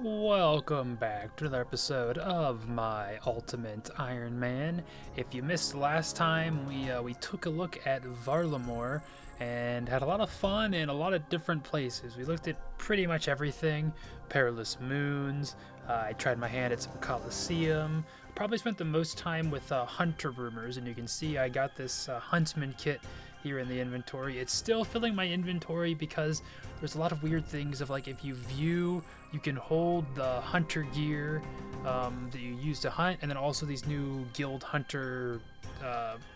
Welcome back to another episode of my Ultimate Iron Man. If you missed last time, we took a look at Varlamore and had a lot of fun in a lot of different places. We looked at pretty much everything, Perilous Moons. I tried my hand at some Colosseum. Probably spent the most time with Hunter Rumors, and you can see I got this Huntsman kit here in the inventory. It's still filling my inventory because there's a lot of weird things of, like, if you view, you can hold the hunter gear that you use to hunt, and then also these new guild hunter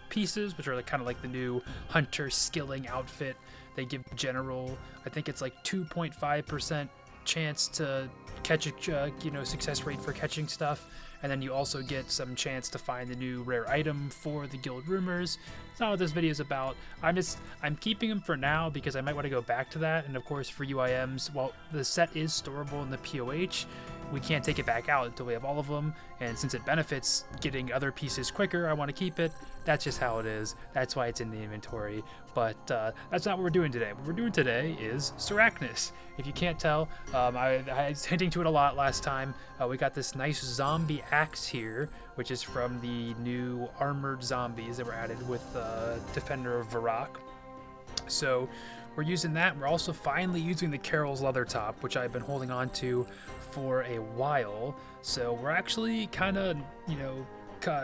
pieces, which are kind of like the new hunter skilling outfit. They give general, I think it's like 2.5% chance to catch a success rate for catching stuff, and then you also get some chance to find the new rare item for the guild rumors. It's not what this video is about. I'm keeping them for now because I might want to go back to that. And of course, for UIMs, well, the set is storable in the POH. We can't take it back out until we have all of them, and since it benefits getting other pieces quicker, I want to keep it. That's just how it is. That's why it's in the inventory. But that's not what we're doing today. What we're doing today is Sarachnis. If you can't tell, I was hinting to it a lot last time. We got this nice zombie axe here, which is from the new armored zombies that were added with Defender of Varrock. So we're using that. We're also finally using the Carol's leather top, which I've been holding on to for a while. So we're actually kind of,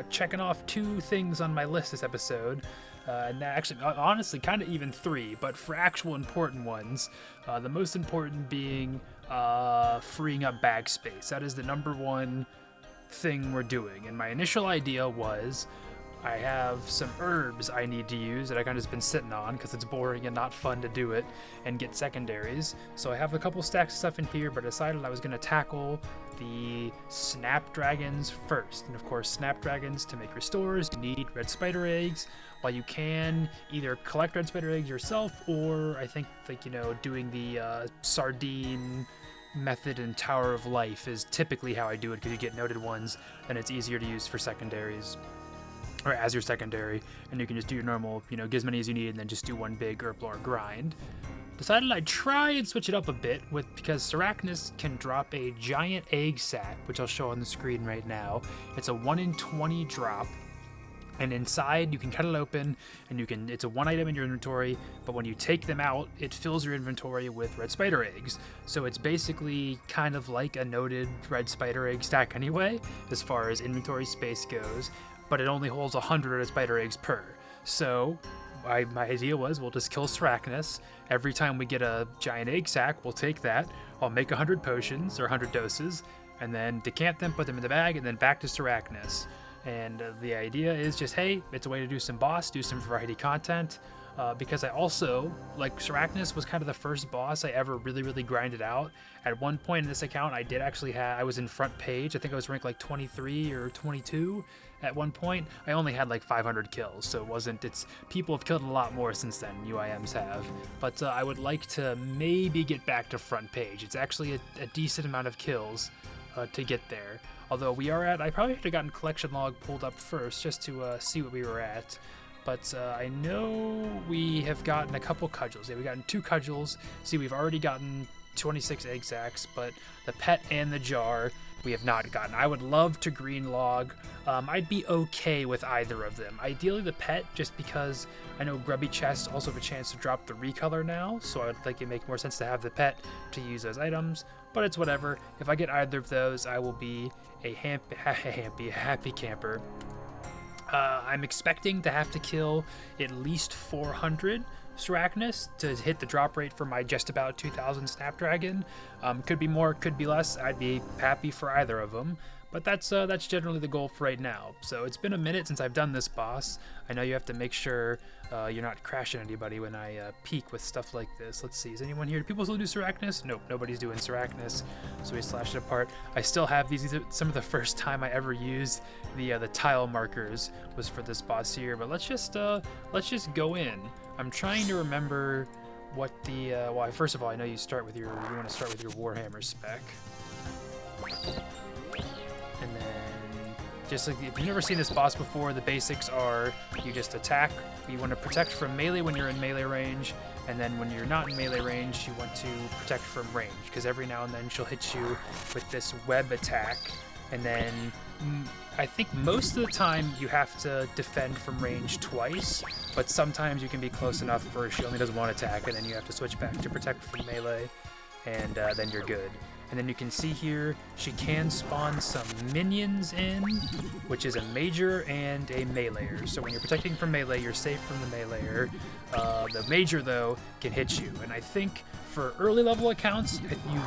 checking off two things on my list this episode. And actually, honestly, kind of even three, but for actual important ones, the most important being freeing up bag space. That is the number one thing we're doing. And my initial idea was, I have some herbs I need to use that I kind of just been sitting on because it's boring and not fun to do it and get secondaries. So I have a couple stacks of stuff in here, but I decided I was going to tackle the snapdragons first. And of course, snapdragons, to make restores, you need red spider eggs. While you can either collect red spider eggs yourself, or I think, doing the sardine method in Tower of Life is typically how I do it, because you get noted ones and it's easier to use for secondaries, or as your secondary, and you can just do your normal, get as many as you need and then just do one big herblore grind. Decided I'd try and switch it up a bit because Sarachnis can drop a giant egg sack, which I'll show on the screen right now. It's a 1 in 20 drop, and inside you can cut it open and it's a one item in your inventory, but when you take them out, it fills your inventory with red spider eggs. So it's basically kind of like a noted red spider egg stack anyway, as far as inventory space goes, but it only holds 100 red spider eggs per. So my idea was, we'll just kill Sarachnis. Every time we get a giant egg sack, we'll take that. I'll make 100 potions or 100 doses, and then decant them, put them in the bag, and then back to Sarachnis. And the idea is just, hey, it's a way to do some variety content. Because I also, Sarachnis was kind of the first boss I ever really grinded out. At one point in this account, I was in front page. I think I was ranked 23 or 22 at one point. I only had 500 kills, so people have killed a lot more since then, UIMs have. But I would like to maybe get back to front page. It's actually a decent amount of kills to get there. Although I probably should have gotten collection log pulled up first just to see what we were at. But I know we have gotten a couple cudgels. Yeah, we've gotten 2 cudgels. See, we've already gotten 26 egg sacks, but the pet and the jar we have not gotten. I would love to green log. I'd be okay with either of them. Ideally the pet, just because I know grubby chests also have a chance to drop the recolor now, so I would think it make more sense to have the pet to use those items. But it's whatever. If I get either of those, I will be a happy camper. I'm expecting to have to kill at least 400 Sarachnis to hit the drop rate for my just about 2000 Snapdragon. Could be more, could be less. I'd be happy for either of them. But that's generally the goal for right now. So it's been a minute since I've done this boss. I know you have to make sure you're not crashing anybody when I peek with stuff like this. Let's see, is anyone here? Do people still do Sarachnis? Nope, nobody's doing Sarachnis. So we slashed it apart. I still have these are some of the first time I ever used the tile markers was for this boss here. But let's just go in. I'm trying to remember what the well, first of all, I know you want to start with your Warhammer spec. And then Just like if you've never seen this boss before, the basics are you just attack. You want to protect from melee when you're in melee range, and then when you're not in melee range, you want to protect from range, because every now and then she'll hit you with this web attack, and then I think most of the time you have to defend from range twice, but sometimes you can be close enough where she only does one attack, and then you have to switch back to protect from melee, and then you're good. And then you can see here, she can spawn some minions in, which is a major and a meleeer. So when you're protecting from melee, you're safe from the meleeer. The major, though, can hit you. And I think for early level accounts,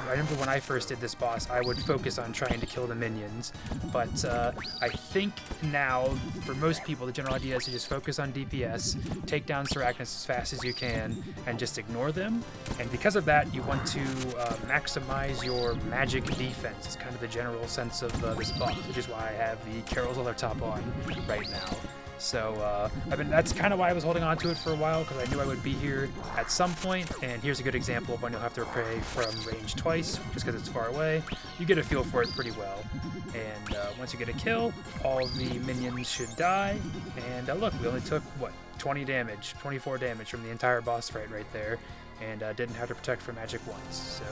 I remember when I first did this boss, I would focus on trying to kill the minions. But I think now, for most people, the general idea is to just focus on DPS, take down Sarachnis as fast as you can, and just ignore them. And because of that, you want to maximize your magic defense. It's kind of the general sense of this boss, which is why I have the Carol's Other Top on right now. So that's kind of why I was holding on to it for a while, because I knew I would be here at some point. And here's a good example of when you'll have to pray from range twice, just because it's far away. You get a feel for it pretty well. And once you get a kill, all the minions should die. And look, we only took, what, 20 damage, 24 damage from the entire boss fight right there. And didn't have to protect from magic once. So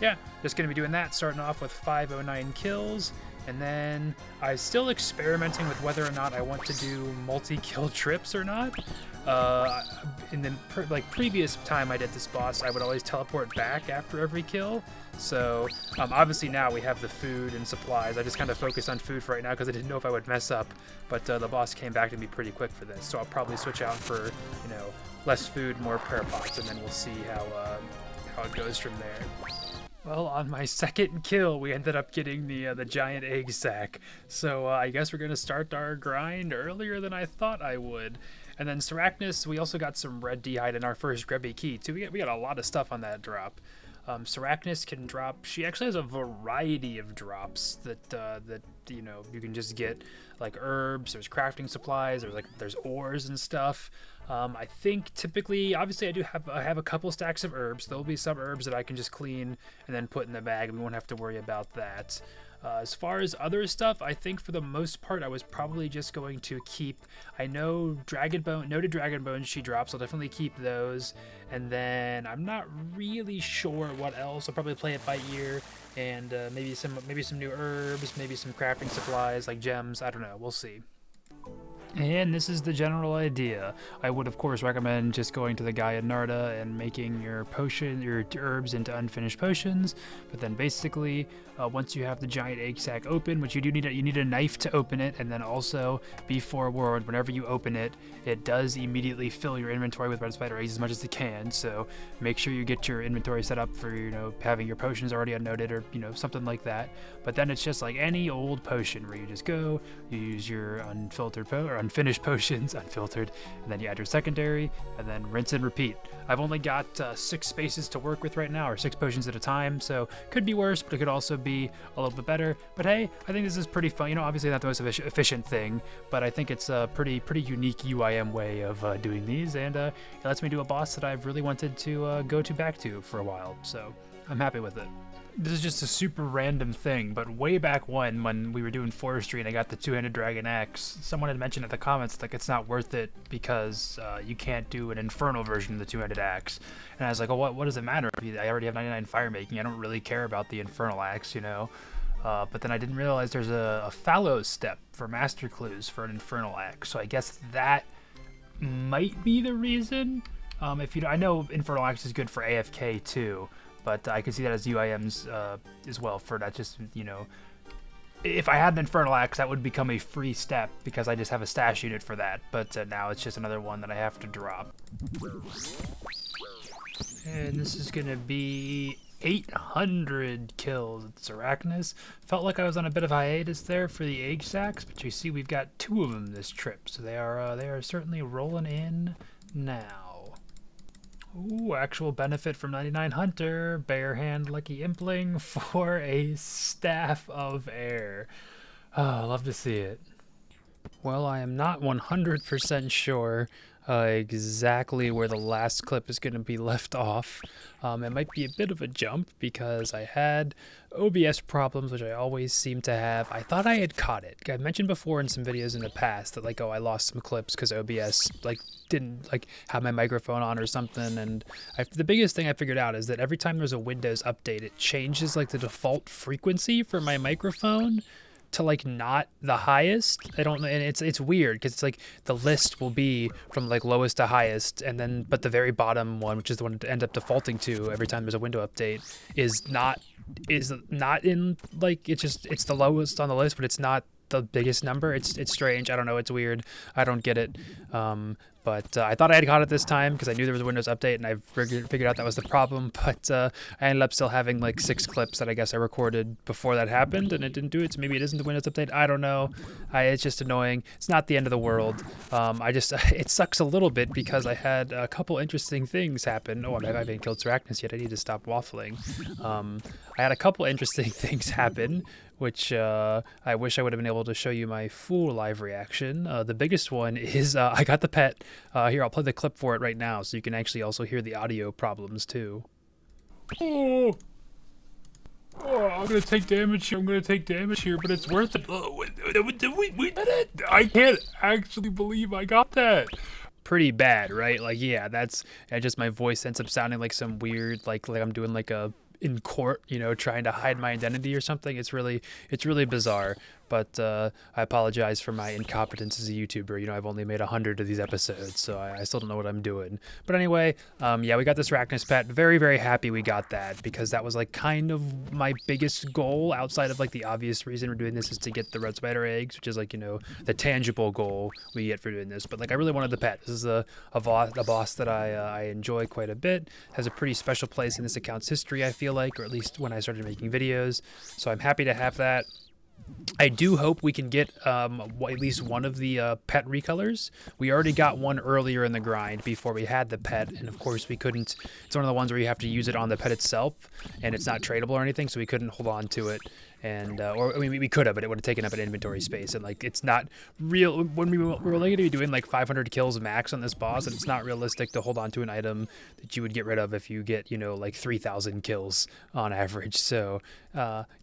yeah, just going to be doing that, starting off with 509 kills. And then I'm still experimenting with whether or not I want to do multi-kill trips or not. In the previous time I did this boss, I would always teleport back after every kill. So obviously now we have the food and supplies. I just kind of focused on food for right now because I didn't know if I would mess up. But the boss came back to me pretty quick for this. So I'll probably switch out for, less food, more prayer pots, and then we'll see how it goes from there. Well, on my second kill, we ended up getting the giant egg sack. So I guess we're going to start our grind earlier than I thought I would. And then Sarachnis, we also got some red d'hide in our first Grubby Key, too. We got a lot of stuff on that drop. Sarachnis can drop, she actually has a variety of drops that you can just get, like herbs, there's crafting supplies, there's ores and stuff. I think typically, obviously I have a couple stacks of herbs. There'll be some herbs that I can just clean and then put in the bag. We won't have to worry about that. As far as other stuff, I think for the most part I was probably just going to keep, I know noted dragon bones she drops, I'll definitely keep those. And then I'm not really sure what else. I'll probably play it by ear, and maybe some new herbs, maybe some crafting supplies like gems, I don't know, we'll see. And this is the general idea. I would, of course, recommend just going to the guy in Narda and making your herbs into unfinished potions. But then basically, once you have the giant egg sack open, which you need a knife to open it, and then also be forewarned, whenever you open it, it does immediately fill your inventory with red spider eggs as much as it can. So make sure you get your inventory set up for having your potions already unnoted, or something like that. But then it's just like any old potion where you just go, you use your unfinished potions, unfiltered, and then you add your secondary, and then rinse and repeat. I've only got 6 spaces to work with right now, or 6 potions at a time, so could be worse, but it could also be a little bit better. But hey, I think this is pretty fun. Obviously not the most efficient thing, but I think it's a pretty unique UIM way of doing these, and it lets me do a boss that I've really wanted to go back to for a while, so I'm happy with it. This is just a super random thing, but way back when we were doing forestry and I got the two-handed dragon axe, someone had mentioned in the comments like it's not worth it because you can't do an infernal version of the two-handed axe. And I was like, oh, what does it matter? I already have 99 fire making. I don't really care about the infernal axe, But then I didn't realize there's a fallow step for master clues for an infernal axe. So I guess that might be the reason. I know infernal axe is good for AFK too. But I can see that as UIMs as well for that. Just, if I had an Infernal Axe, that would become a free step because I just have a stash unit for that. But now it's just another one that I have to drop. And this is going to be 800 kills at Sarachnis. Felt like I was on a bit of hiatus there for the egg sacks, but you see we've got 2 of them this trip. So they are certainly rolling in now. Ooh, actual benefit from 99 Hunter, Bare Hand Lucky Impling for a Staff of Air. Oh, I love to see it. Well, I am not 100% sure exactly where the last clip is going to be left off. It might be a bit of a jump because I had OBS problems, which I always seem to have. I thought I had caught it. I mentioned before in some videos in the past that like, oh, I lost some clips because OBS like didn't like have my microphone on or something. And the biggest thing I figured out is that every time there's a Windows update, it changes like the default frequency for my microphone to like not the highest. I don't know, and it's weird because it's like the list will be from like lowest to highest, and then but the very bottom one, which is the one to end up defaulting to every time there's a window update, is not in like it's the lowest on the list, but it's not the biggest number. It's strange. I don't know. It's weird. I don't get it. But I thought I had caught it this time because I knew there was a Windows update, and I figured out that was the problem. But I ended up still having like 6 clips that I guess I recorded before that happened, and it didn't do it. So maybe it isn't the Windows update. I don't know. It's just annoying. It's not the end of the world. It sucks a little bit because I had a couple interesting things happen. Oh, I haven't killed Sarachnis yet. I need to stop waffling. I had a couple interesting things happen, which I wish I would have been able to show you my full live reaction. The biggest one is I got the pet. Here, I'll play the clip for it right now so you can actually also hear the audio problems too. Oh, I'm gonna take damage here. But it's worth it. We did it. I can't actually believe I got that. Pretty bad, right? Like, yeah, that's just my voice ends up sounding like some weird, like I'm doing like a in court, you know, trying to hide my identity or something. It's really bizarre. But I apologize for my incompetence as a YouTuber. You know, I've only made 100 of these episodes, so I still don't know what I'm doing. But anyway, yeah, we got this Sarachnis pet. Very, very happy we got that because that was like kind of my biggest goal outside of like the obvious reason we're doing this is to get the red spider eggs, which is like, you know, the tangible goal we get for doing this. But like, I really wanted the pet. This is a boss that I enjoy quite a bit. Has a pretty special place in this account's history, I feel like, or at least when I started making videos. So I'm happy to have that. I do hope we can get at least one of the pet recolors. We already got one earlier in the grind before we had the pet, and of course we couldn't. It's one of the ones where you have to use it on the pet itself, and it's not tradable or anything, so we couldn't hold on to it. And or I mean, we could have, but it would have taken up an inventory space, and like it's not real. When we're only going to be doing like 500 kills max on this boss, and it's not realistic to hold on to an item that you would get rid of if you get, you know, like 3,000 kills on average. So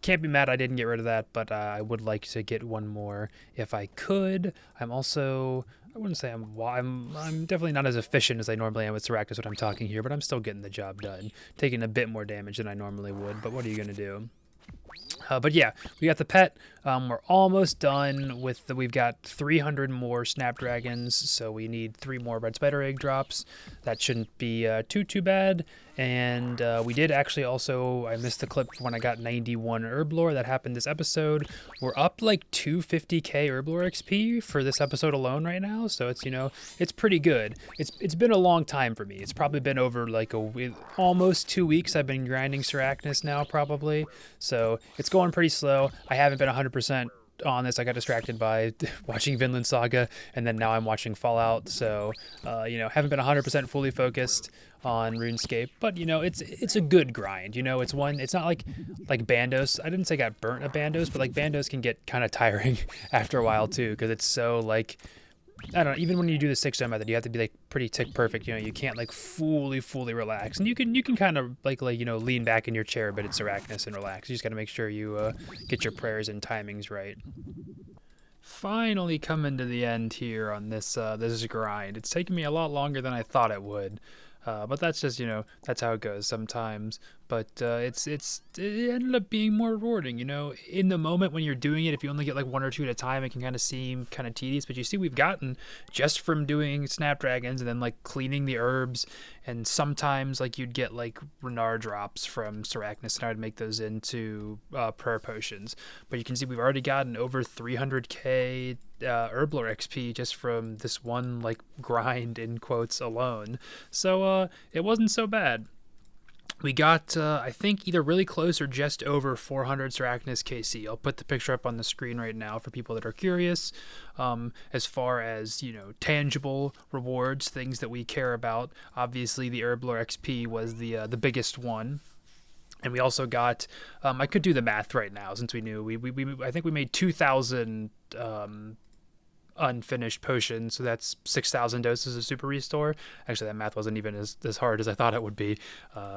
can't be mad I didn't get rid of that, but I would like to get one more if I could. I'm also, I wouldn't say I'm definitely not as efficient as I normally am with Sarachnis when I'm talking here, but I'm still getting the job done, taking a bit more damage than I normally would. But what are you gonna do? But yeah, we got the pet. We're almost done with we've got 300 more snapdragons, so we need 3 more red spider egg drops. That shouldn't be too bad. And we did actually also, I missed the clip when I got 91 herb lore. That happened this episode. We're up like 250k herb lore XP for this episode alone right now, so it's, you know, it's pretty good. It's been a long time for me. It's probably been over like almost 2 weeks I've been grinding Sarachnis now, probably. So it's going pretty slow. I haven't been 100% on this. I got distracted by watching Vinland Saga, and then now I'm watching Fallout, so you know, haven't been 100% fully focused on RuneScape, but you know, it's a good grind. You know, it's not like Bandos. I didn't say I got burnt at Bandos, but like Bandos can get kind of tiring after a while too, because it's so like, I don't know, even when you do the 6-zone method, you have to be like pretty tick perfect. You know, you can't like fully relax, and you can kind of like you know, lean back in your chair a bit at Sarachnis and relax. You just got to make sure you get your prayers and timings right. Finally coming to the end here on this this grind. It's taken me a lot longer than I thought it would. But that's just, you know, that's how it goes sometimes. But it ended up being more rewarding, you know. In the moment when you're doing it, if you only get like 1 or 2 at a time, it can kind of seem kind of tedious. But you see, we've gotten just from doing snapdragons and then like cleaning the herbs, and sometimes like you'd get like Renar drops from Sarachnis, and I would make those into prayer potions. But you can see we've already gotten over 300k herb lore XP just from this one like grind in quotes alone. So it wasn't so bad. We got, I think, either really close or just over 400 Sarachnis KC. I'll put the picture up on the screen right now for people that are curious. As far as, you know, tangible rewards, things that we care about, obviously the herb lore XP was the biggest one. And we also got, I could do the math right now since we knew, I think we made 2,000 unfinished potions, so that's 6,000 doses of super restore. Actually, that math wasn't even as hard as I thought it would be.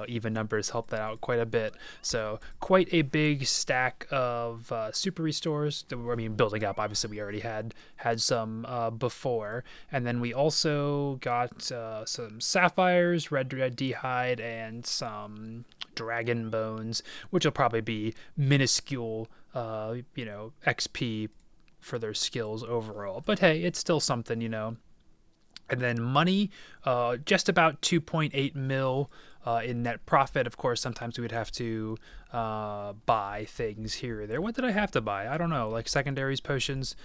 Even numbers helped that out quite a bit. So quite a big stack of super restores. I mean, building up, obviously we already had some before, and then we also got some sapphires, red d'hide, and some dragon bones, which will probably be minuscule XP for their skills overall. But hey, it's still something, And then money, just about 2.8 mil in net profit. Of course, sometimes we would have to buy things here or there. What did I have to buy? I don't know, like secondaries, potions,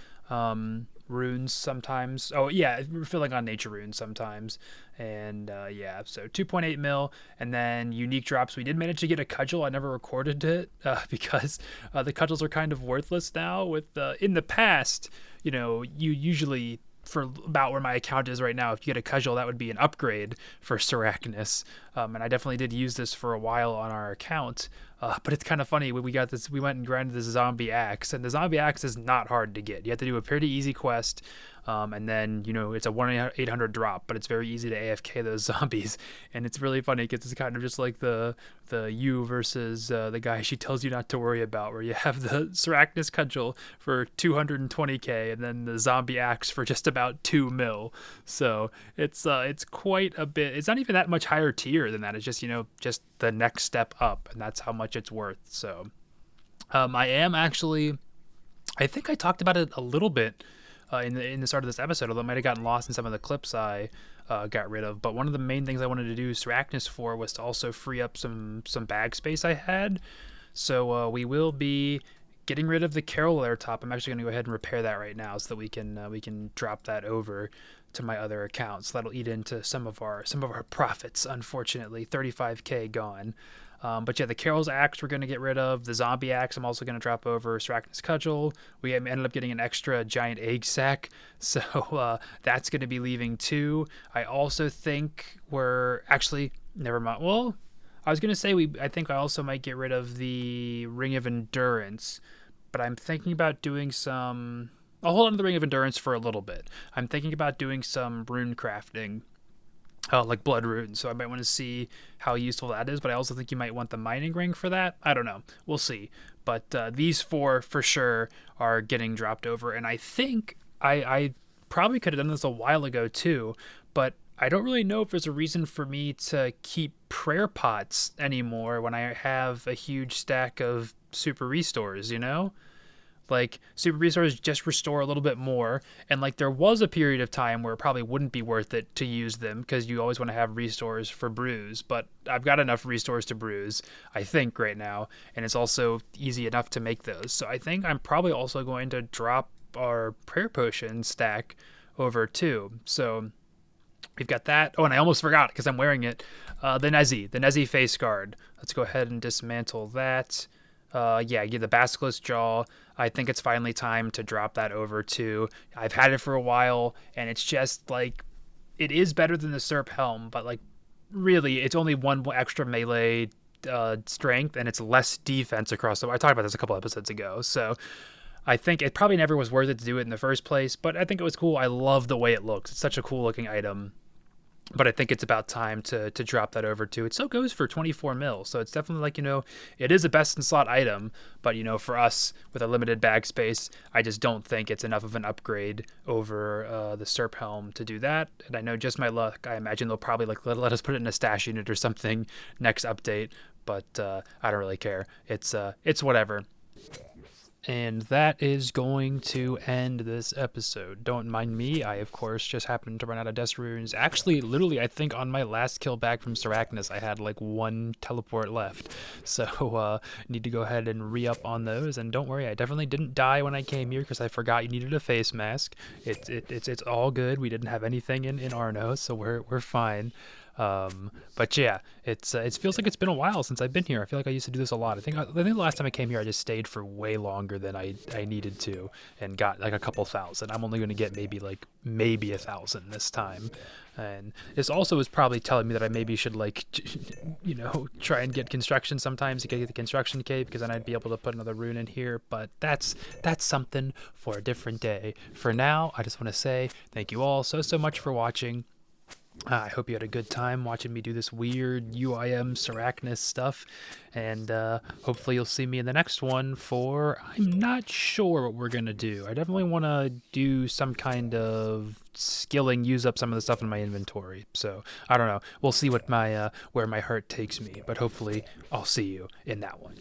runes sometimes. Oh yeah, refilling on nature runes sometimes. And yeah, so 2.8 mil. And then unique drops. We did manage to get a cudgel. I never recorded it because the cudgels are kind of worthless now. With in the past, you usually, for about where my account is right now, if you get a cudgel, that would be an upgrade for Sarachnis. And I definitely did use this for a while on our account. But it's kind of funny, when we got this, we went and grinded this zombie axe, and the zombie axe is not hard to get. You have to do a pretty easy quest, and then, it's a 1-800 drop, but it's very easy to AFK those zombies. And it's really funny because it's kind of just like the you versus the guy she tells you not to worry about, where you have the Sarachnis cudgel for 220k and then the zombie axe for just about 2 mil. So it's quite a bit. It's not even that much higher tier than that. It's just, just the next step up, and that's how much it's worth. So I am actually, I think I talked about it a little bit in the start of this episode, although it might have gotten lost in some of the clips I got rid of. But one of the main things I wanted to do Sarachnis for was to also free up some bag space I had. So we will be getting rid of the Carol Air top. I'm actually going to go ahead and repair that right now so that we can drop that over to my other accounts. So that'll eat into some of our profits. Unfortunately, 35k gone. But yeah, the Carol's axe we're going to get rid of. The zombie axe I'm also going to drop over. Sarachnis cudgel. We ended up getting an extra giant egg sack, so that's going to be leaving too. I also think we're actually, never mind. Well, I was going to say I think I also might get rid of the Ring of Endurance, but I'm thinking about doing some. I'll hold on to the Ring of Endurance for a little bit. I'm thinking about doing some rune crafting, like blood runes, so I might want to see how useful that is, but I also think you might want the mining ring for that. I don't know. We'll see. But these four for sure are getting dropped over, and I think I probably could have done this a while ago too, but I don't really know if there's a reason for me to keep prayer pots anymore when I have a huge stack of super restores, Like, super restores just restore a little bit more, and like there was a period of time where it probably wouldn't be worth it to use them because you always want to have restores for brews, but I've got enough restores to brews, I think, right now, and it's also easy enough to make those. So I think I'm probably also going to drop our prayer potion stack over too. So we've got that. Oh, and I almost forgot because I'm wearing it. The Nezi face guard. Let's go ahead and dismantle that. Yeah, the Basilisk Jaw. I think it's finally time to drop that over too. I've had it for a while, and it's just like, it is better than the Serp Helm, but like, really, it's only one extra melee strength, and it's less defense across the board. I talked about this a couple episodes ago, so I think it probably never was worth it to do it in the first place, but I think it was cool. I love the way it looks. It's such a cool looking item. But I think it's about time to drop that over too. It still goes for 24 mil, so it's definitely like, it is a best in slot item, but for us with a limited bag space, I just don't think it's enough of an upgrade over the Serp Helm to do that. And I know, just my luck, I imagine they'll probably let us put it in a stash unit or something next update, but I don't really care. It's whatever. And that is going to end this episode. Don't mind me. I, of course, just happened to run out of Death Runes. Actually, literally, I think on my last kill back from Sarachnis, I had like 1 teleport left. So, need to go ahead and re-up on those. And don't worry, I definitely didn't die when I came here because I forgot you needed a face mask. It's all good. We didn't have anything in Arno, so we're fine. But yeah, it feels like it's been a while since I've been here. I feel like I used to do this a lot. I think the last time I came here, I just stayed for way longer than I needed to, and got like a couple thousand. I'm only going to get maybe 1,000 this time. And this also is probably telling me that I maybe should, like, try and get construction sometimes to get the construction cave, because then I'd be able to put another rune in here. But that's something for a different day. For now, I just want to say thank you all so much for watching. I hope you had a good time watching me do this weird UIM Sarachnis stuff, and hopefully you'll see me in the next one for, I'm not sure what we're going to do. I definitely want to do some kind of skilling, use up some of the stuff in my inventory, so I don't know. We'll see what where my heart takes me, but hopefully I'll see you in that one.